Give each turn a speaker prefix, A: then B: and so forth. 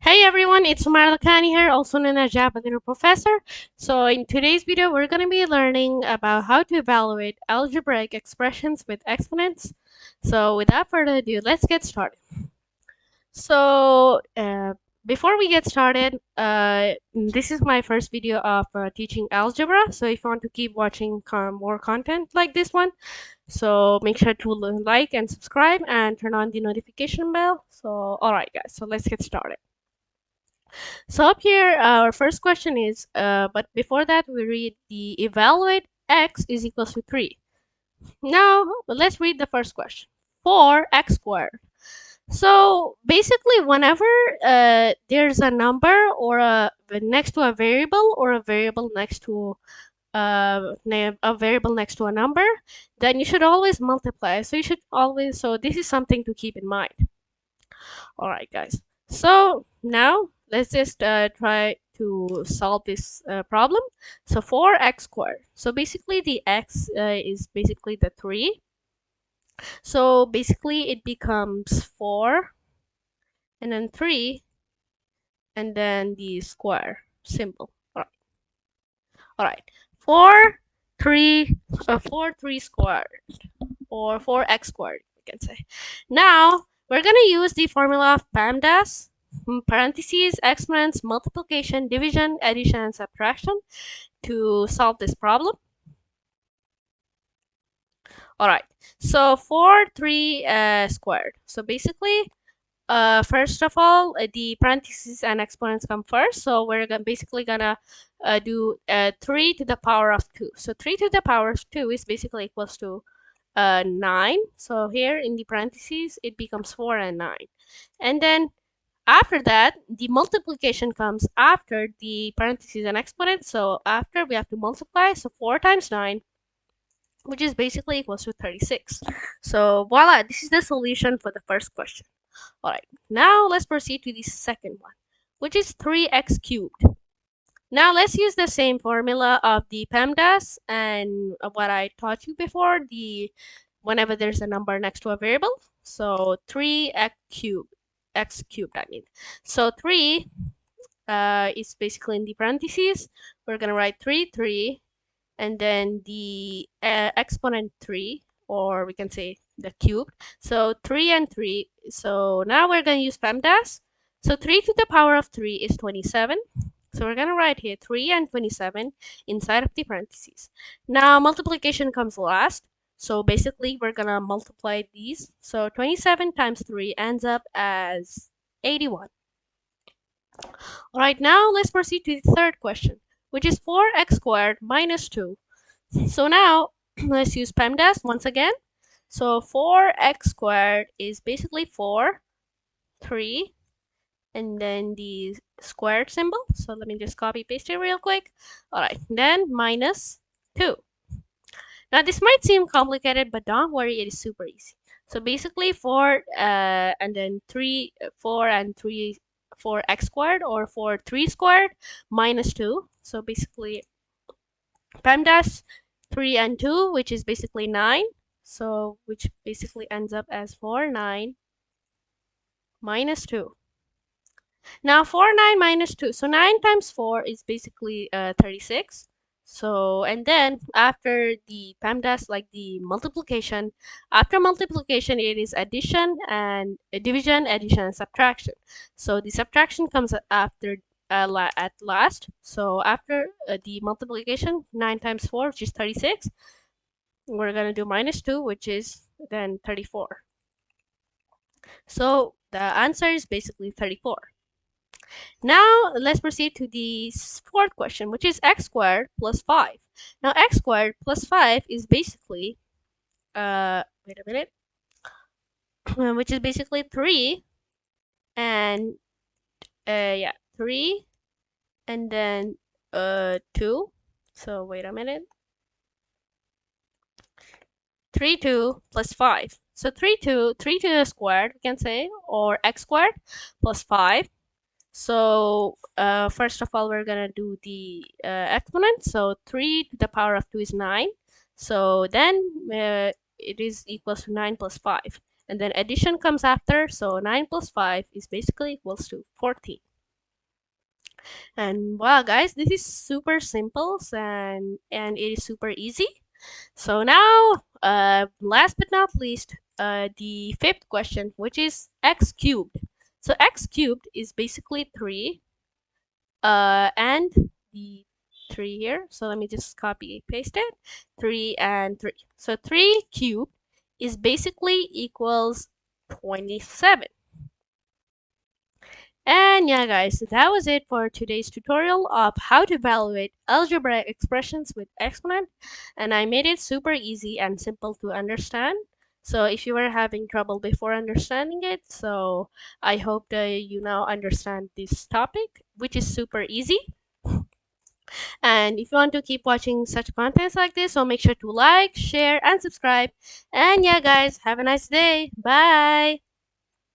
A: Hey everyone, it's Umar Lakhani here, also known as Java Little Professor. So in today's video, we're going to be learning about how to evaluate algebraic expressions with exponents. So without further ado, let's get started. So before we get started, this is my first video of teaching algebra. So if you want to keep watching more content like this one, so make sure to like and subscribe and turn on the notification bell. So alright guys, so let's get started. So up here, our first question is, but before that, we read the evaluate x is equals to 3. Now, let's read the first question. 4x squared. So basically, whenever there's a number or next to a variable or a variable next to a variable next to a number, then you should always multiply. So you should always, so this is something to keep in mind. All right, guys. So now let's just try to solve this problem. So 4x squared. So basically the x is basically the 3. So basically it becomes 4 and then 3 and then the square symbol. All right. All right. 4, 3, 4, 3 squared or 4x squared, we can say. Now we're going to use the formula of PEMDAS, parentheses, exponents, multiplication, division, addition, and subtraction to solve this problem. All right, so 4, 3 squared. So basically, first of all, the parentheses and exponents come first. So we're basically gonna do 3 to the power of 2. So 3 to the power of 2 is basically equals to 9. So here in the parentheses, it becomes 4 and 9. And then after that, the multiplication comes after the parentheses and exponents. So after we have to multiply, so 4 times 9, which is basically equals to 36. So voila, this is the solution for the first question. All right, now let's proceed to the second one, which is 3x cubed. Now let's use the same formula of the PEMDAS and what I taught you before, whenever there's a number next to a variable. So 3x cubed, x cubed I mean. So 3 is basically in the parentheses. We're gonna write 3, 3, and then the exponent 3, or we can say the cubed. So 3 and 3. So now we're gonna use PEMDAS. So 3 to the power of 3 is 27. So we're gonna write here 3 and 27 inside of the parentheses. Now multiplication comes last. So basically we're gonna multiply these. So 27 times 3 ends up as 81. All right, now let's proceed to the third question, which is 4x squared minus 2. So now let's use PEMDAS once again. So 4x squared is basically 4, 3, and then the squared symbol. So let me just copy paste it real quick. All right, then minus 2. Now this might seem complicated, but don't worry, it is super easy. So basically 4 and then 3, 4 and 3, 4x squared or 4, 3 squared minus 2. So basically PEMDAS 3 and 2, which is basically 9. So which basically ends up as 4, 9 minus 2. Now 4, 9 minus 2. So 9 times 4 is basically 36. So, and then after the PEMDAS, like the multiplication, after multiplication, it is addition and division, addition, and subtraction. So the subtraction comes after at last. So after the multiplication, 9 times 4, which is 36, we're going to do minus 2, which is then 34. So the answer is basically 34. Now let's proceed to the fourth question, which is x squared plus 5. Now x squared plus 5 is basically, wait a minute, which is basically 3 and, yeah, 3 and then 2. So wait a minute. 3, 2 plus 5. So 3 to the squared, we can say, or x squared plus 5. So first of all, we're gonna do the exponent. So 3 to the power of 2 is 9. So then it is equals to 9 plus 5. And then addition comes after. So 9 plus 5 is basically equals to 14. And wow, guys, this is super simple and it is super easy. So now, last but not least, the fifth question, which is x cubed. So x cubed is basically 3, and the 3 here. So let me just copy paste it. 3 and 3. So 3 cubed is basically equals 27. And yeah, guys, that was it for today's tutorial of how to evaluate algebraic expressions with exponent. And I made it super easy and simple to understand. So if you were having trouble before understanding it, so I hope that you now understand this topic, which is super easy. And if you want to keep watching such contents like this, so make sure to like, share, and subscribe. And yeah, guys, have a nice day. Bye.